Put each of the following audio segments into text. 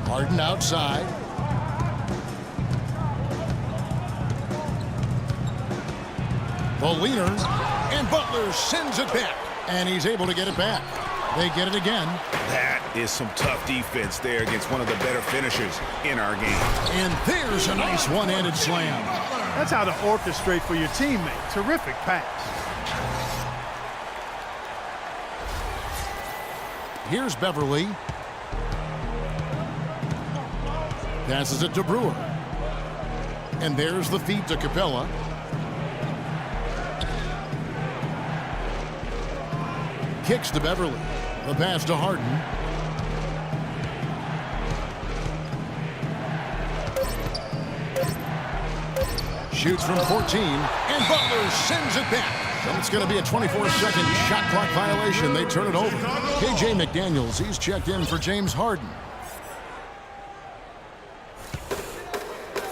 Harden outside. The leaner, and Butler sends it back, and he's able to get it back. They get it again. That is some tough defense there against one of the better finishers in our game. And there's a nice one-handed slam. That's how to orchestrate for your teammate. Terrific pass. Here's Beverly. Passes it to Brewer. And there's the feed to Capella. Kicks to Beverly. The pass to Harden. Shoots from 14, and Butler sends it back. So it's going to be a 24-second shot clock violation. They turn it over. KJ McDaniels, he's checked in for James Harden.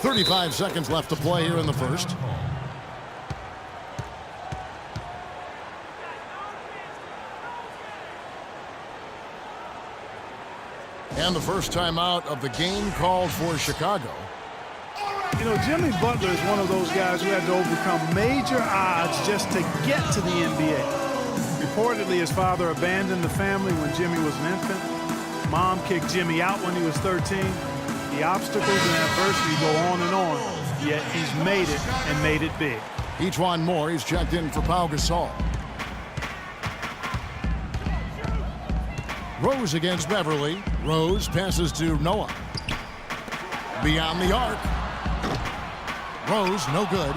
35 seconds left to play here in the first. And the first timeout of the game called for Chicago. You know, Jimmy Butler is one of those guys who had to overcome major odds just to get to the NBA. Reportedly, his father abandoned the family when Jimmy was an infant. Mom kicked Jimmy out when he was 13. The obstacles and adversity go on and on, yet he's made it and made it big. Ejuan Moore, he's checked in for Pau Gasol. Rose against Beverly. Rose passes to Noah. Beyond the arc. Rose, no good.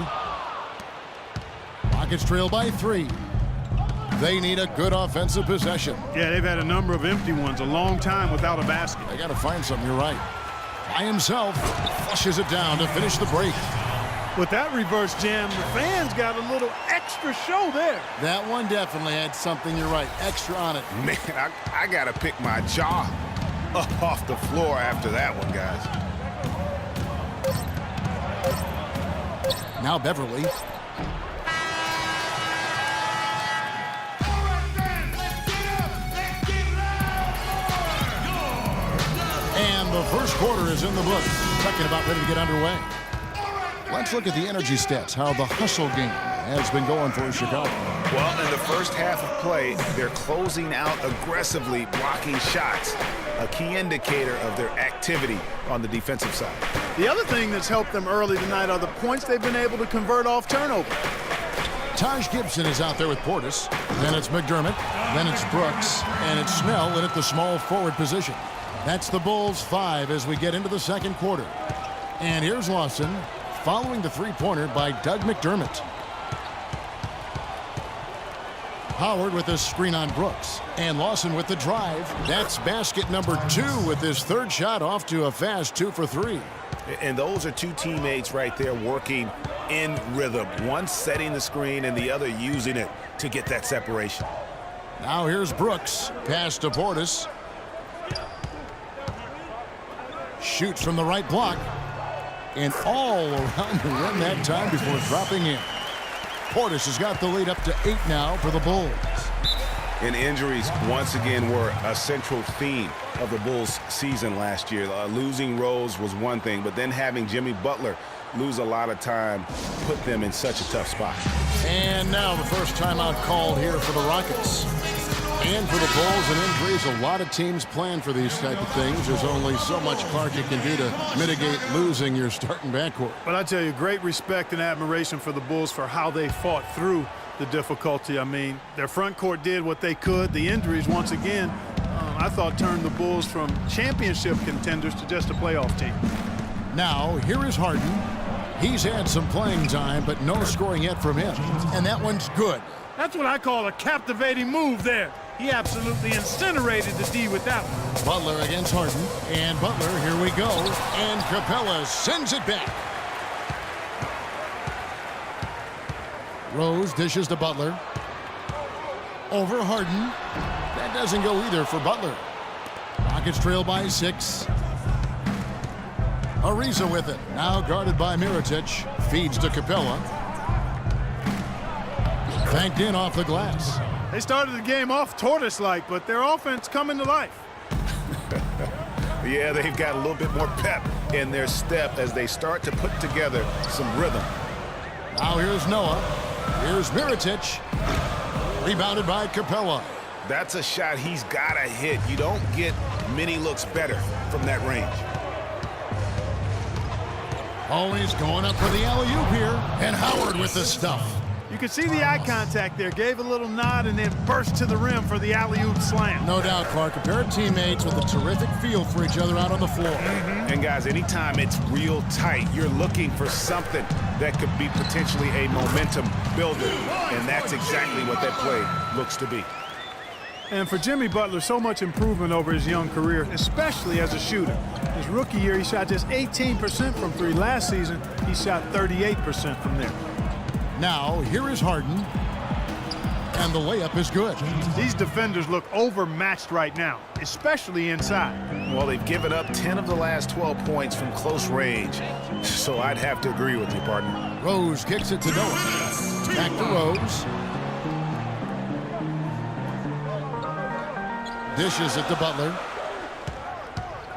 Rockets trail by 3. They need a good offensive possession. Yeah, they've had a number of empty ones, a long time without a basket. They got to find something, you're right. By himself, flushes it down to finish the break. With that reverse jam, the fans got a little extra show there. That one definitely had something, you're right, extra on it. Man, I got to pick my jaw up off the floor after that one, guys. Now Beverly. And the first quarter is in the books. Second about ready to get underway. Let's look at the energy stats, how the hustle game has been going for Chicago. Well, in the first half of play, they're closing out aggressively, blocking shots, a key indicator of their activity on the defensive side. The other thing that's helped them early tonight are the points they've been able to convert off turnover. Taj Gibson is out there with Portis. Then it's McDermott. Then it's Brooks. And it's Snell in at the small forward position. That's the Bulls 5 as we get into the second quarter. And here's Lawson following the three-pointer by Doug McDermott. Howard with a screen on Brooks. And Lawson with the drive. That's basket number 2 with his third shot off to a fast 2 for 3. And those are two teammates right there working in rhythm. One setting the screen and the other using it to get that separation. Now here's Brooks. Pass to Portis. Shoots from the right block. And all around the rim that time before dropping in. Portis has got the lead up to 8 now for the Bulls. And injuries once again were a central theme of the Bulls season last year. Losing Rose was one thing, but then having Jimmy Butler lose a lot of time put them in such a tough spot. And now the first timeout called here for the Rockets. And for the Bulls and injuries, a lot of teams plan for these type of things. There's only so much Clarkie can do to mitigate losing your starting backcourt. But I tell you, great respect and admiration for the Bulls for how they fought through the difficulty. I mean, their front court did what they could. The injuries, once again, I thought turned the Bulls from championship contenders to just a playoff team. Now, here is Harden. He's had some playing time, but no scoring yet from him. And that one's good. That's what I call a captivating move there. He absolutely incinerated the D with that one. Butler against Harden. And Butler, here we go. And Capella sends it back. Rose dishes to Butler. Over Harden. That doesn't go either for Butler. Rockets trail by 6. Ariza with it. Now guarded by Mirotic. Feeds to Capella. Banked in off the glass. They started the game off tortoise-like, but their offense coming to life. Yeah, they've got a little bit more pep in their step as they start to put together some rhythm. Now here's Noah. Here's Mirotic. Rebounded by Capella. That's a shot he's got to hit. You don't get many looks better from that range. Always going up for the alley-oop here. And Howard with the stuff. You can see the eye contact there. Gave a little nod and then burst to the rim for the alley-oop slam. No doubt, Clark. A pair of teammates with a terrific feel for each other out on the floor. And guys, anytime it's real tight, you're looking for something that could be potentially a momentum builder. And that's exactly what that play looks to be. And for Jimmy Butler, so much improvement over his young career, especially as a shooter. His rookie year, he shot just 18% from three. Last season, he shot 38% from there. Now, here is Harden. And the layup is good. These defenders look overmatched right now, especially inside. Well, they've given up 10 of the last 12 points from close range. So I'd have to agree with you, partner. Rose kicks it to Noah. Back to Rose. Dishes it to Butler.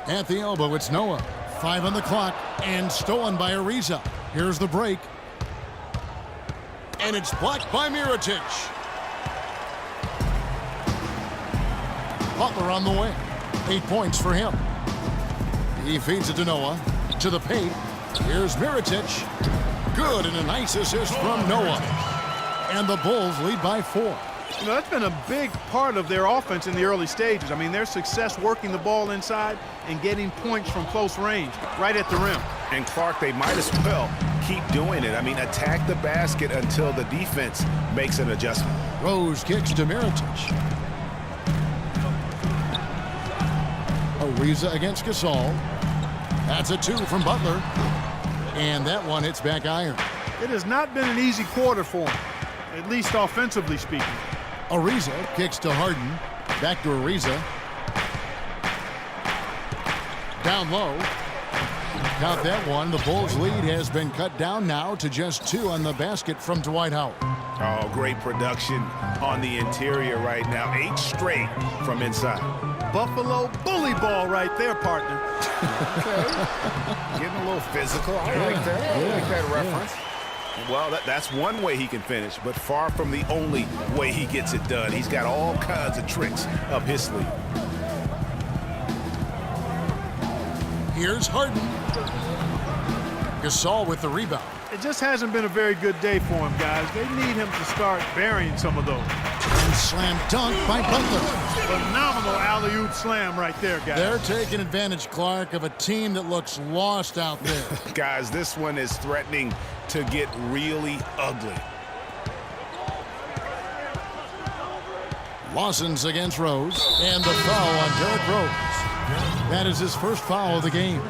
At the elbow, it's Noah. 5 on the clock, and stolen by Ariza. Here's the break. And it's blocked by Mirotic. Butler on the way. 8 points for him. He feeds it to Noah. To the paint. Here's Mirotic. Good, and a nice assist from Noah. And the Bulls lead by 4. You know, that's been a big part of their offense in the early stages. I mean, their success working the ball inside and getting points from close range, right at the rim. And Clark, they might as well keep doing it. I mean, attack the basket until the defense makes an adjustment. Rose kicks to Mirotic. Ariza against Gasol. That's a 2 from Butler. And that one hits back iron. It has not been an easy quarter for him, at least offensively speaking. Ariza kicks to Harden. Back to Ariza. Down low. Count that one. The Bulls' lead has been cut down now to just 2 on the basket from Dwight Howard. Oh, great production on the interior right now. 8 straight from inside. Buffalo bully ball right there, partner. Okay. Getting a little physical. I like that. I like that reference. Well, that's one way he can finish, but far from the only way he gets it done. He's got all kinds of tricks up his sleeve. Here's Harden. Gasol with the rebound. It just hasn't been a very good day for him, guys. They need him to start burying some of those. And slam dunk by Butler. Phenomenal alley-oop slam right there, guys. They're taking advantage, Clark, of a team that looks lost out there. Guys, this one is threatening to get really ugly. Lawson's against Rose. And the foul on Derrick Rose. That is his first foul of the game.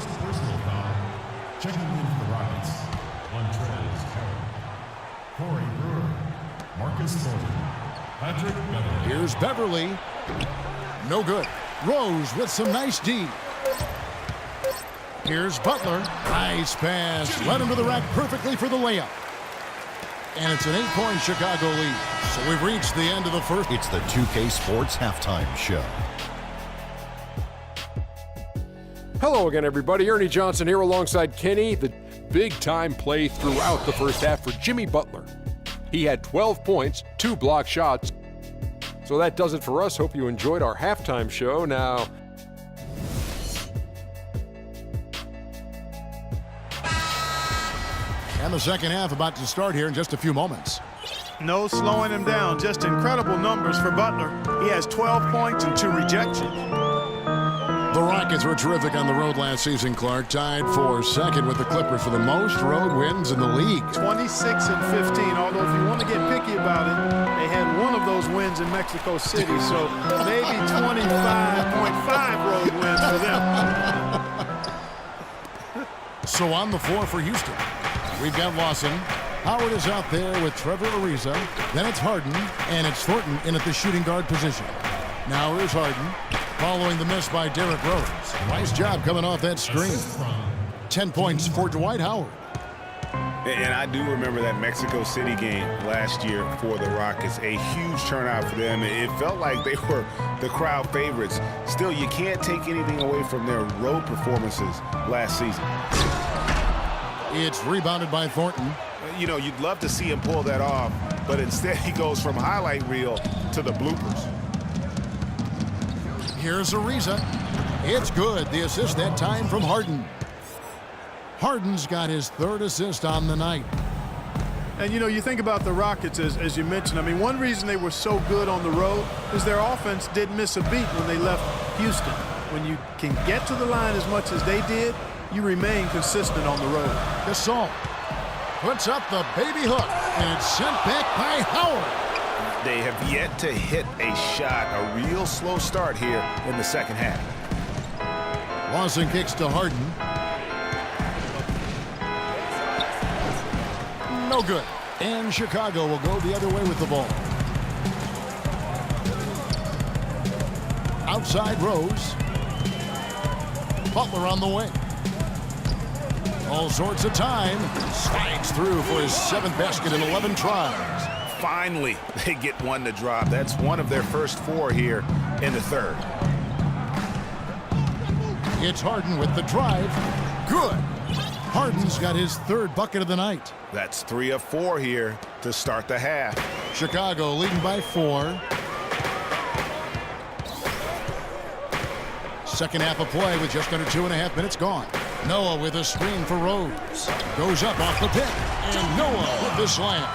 Checking in for the Rockets, Montrez Harrell, Corey Brewer, Marcus Thornton, Patrick Beverly. Here's Beverly. No good. Rose with some nice D. Here's Butler. Nice pass. Led him to the rack perfectly for the layup. And it's an 8-point Chicago lead. So we've reached the end of the first. It's the 2K Sports Halftime Show. Hello again, everybody. Ernie Johnson here alongside Kenny. The big-time play throughout the first half for Jimmy Butler. He had 12 points, 2 block shots. So that does it for us. Hope you enjoyed our halftime show. Now, and the second half about to start here in just a few moments. No slowing him down. Just incredible numbers for Butler. He has 12 points and 2 rejections. The Rockets were terrific on the road last season, Clark. Tied for second with the Clippers for the most road wins in the league. 26 and 15, although if you want to get picky about it, they had one of those wins in Mexico City, so maybe 25.5 road wins for them. So on the floor for Houston, we've got Lawson. Howard is out there with Trevor Ariza. Then it's Harden, and it's Thornton in at the shooting guard position. Now here's Harden, following the miss by Derrick Rose. Nice job coming off that screen. 10 points for Dwight Howard. And I do remember that Mexico City game last year for the Rockets. A huge turnout for them. It felt like they were the crowd favorites. Still, you can't take anything away from their road performances last season. It's rebounded by Thornton. You know, you'd love to see him pull that off, but instead he goes from highlight reel to the bloopers. Here's Ariza. It's good. The assist that time from Harden. Harden's got his third assist on the night. And, you know, you think about the Rockets, as you mentioned. I mean, one reason they were so good on the road is their offense didn't miss a beat when they left Houston. When you can get to the line as much as they did, you remain consistent on the road. Gasol puts up the baby hook, and it's sent back by Howard. They have yet to hit a shot, a real slow start here in the second half. Lawson kicks to Harden. No good. And Chicago will go the other way with the ball. Outside Rose. Butler on the wing. All sorts of time. Slides through for his 7th basket in 11 tries. Finally, they get one to drop. That's one of their first 4 here in the third. It's Harden with the drive. Good. Harden's got his 3rd bucket of the night. That's 3 of 4 here to start the half. Chicago leading by 4. Second half of play with just under 2.5 minutes gone. Noah with a screen for Rose. Goes up off the pick. And Noah with the slam.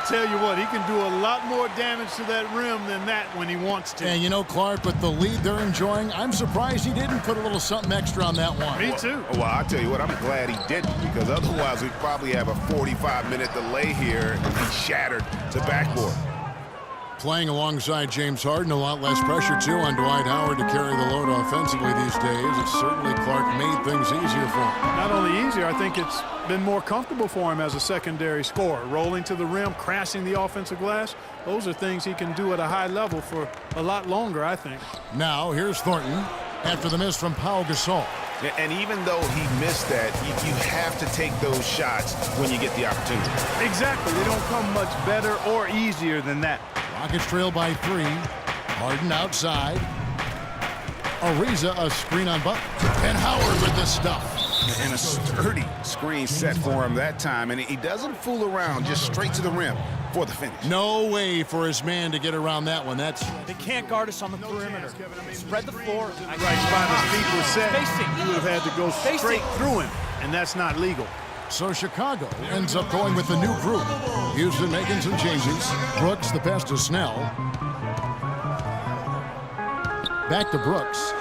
Tell you what, he can do a lot more damage to that rim than that when he wants to. And you know, Clark, with the lead they're enjoying, I'm surprised he didn't put a little something extra on that one. Me too. Well, I'll tell you what, I'm glad he didn't, because otherwise we'd probably have a 45-minute delay here and be shattered to backboard. Playing alongside James Harden, a lot less pressure, too, on Dwight Howard to carry the load offensively these days. It's certainly, Clark, made things easier for him. Not only easier, I think it's been more comfortable for him as a secondary scorer. Rolling to the rim, crashing the offensive glass, those are things he can do at a high level for a lot longer, I think. Now, here's Thornton after the miss from Pau Gasol. And even though he missed that, you have to take those shots when you get the opportunity. Exactly. They don't come much better or easier than that. Rockets trail by 3. Harden outside. Ariza a screen on Butler. And Howard with the stuff. And a sturdy screen set for him that time. And he doesn't fool around, just straight to the rim for the finish. No way for his man to get around that one. They can't guard us on the perimeter. Spread the floor. Right spot his feet were set. Spacing. He would have had to go straight through him, and that's not legal. So Chicago ends up going with the new group. Houston making some changes. Brooks the pass to Snell. Back to Brooks.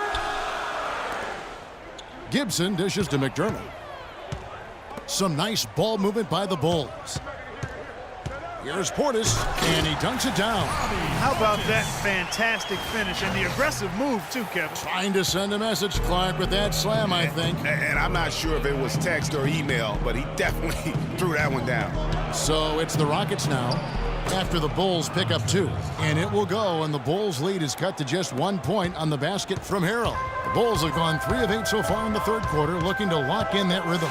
Gibson dishes to McDermott. Some nice ball movement by the Bulls. Here's Portis, and he dunks it down. How about that fantastic finish and the aggressive move, too, Kevin? Trying to send a message, Clark, with that slam, I think. And I'm not sure if it was text or email, but he definitely threw that one down. So it's the Rockets now after the Bulls pick up 2. And it will go, and the Bulls' lead is cut to just 1 point on the basket from Harrell. The Bulls have gone 3 of 8 so far in the third quarter, looking to lock in that rhythm.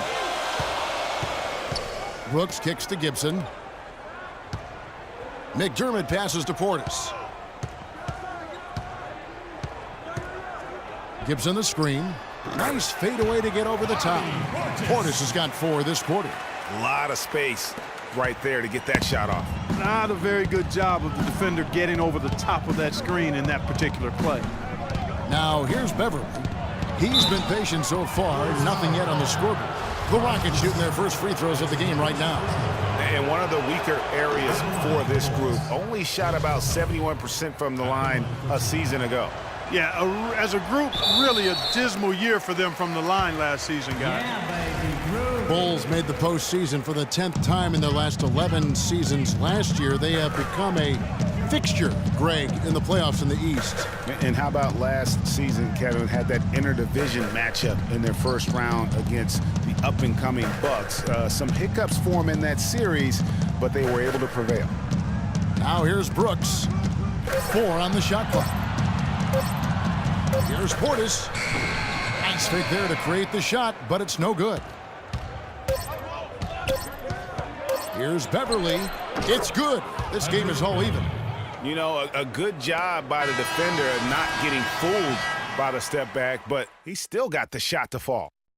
Brooks kicks to Gibson. McDermott passes to Portis. Gibson the screen. Nice fadeaway to get over the top. Portis has got 4 this quarter. A lot of space right there to get that shot off. Not a very good job of the defender getting over the top of that screen in that particular play. Now here's Beverly. He's been patient so far, nothing yet on the scoreboard. The Rockets shooting their first free throws of the game right now. And one of the weaker areas for this group, only shot about 71% from the line a season ago. Yeah, as a group, really a dismal year for them from the line last season, guys. Bulls made the postseason for the 10th time in their last 11 seasons. Last year, they have become a fixture, Greg, in the playoffs in the East. And how about last season, Kevin, had that interdivision matchup in their first round against the up-and-coming Bucks. Some hiccups for them in that series, but they were able to prevail. Now here's Brooks. 4 on the shot clock. Here's Portis. Nice fake there to create the shot, but it's no good. Here's Beverly. It's good. This game is all even. You know, a good job by the defender of not getting fooled by the step back, but he still got the shot to fall.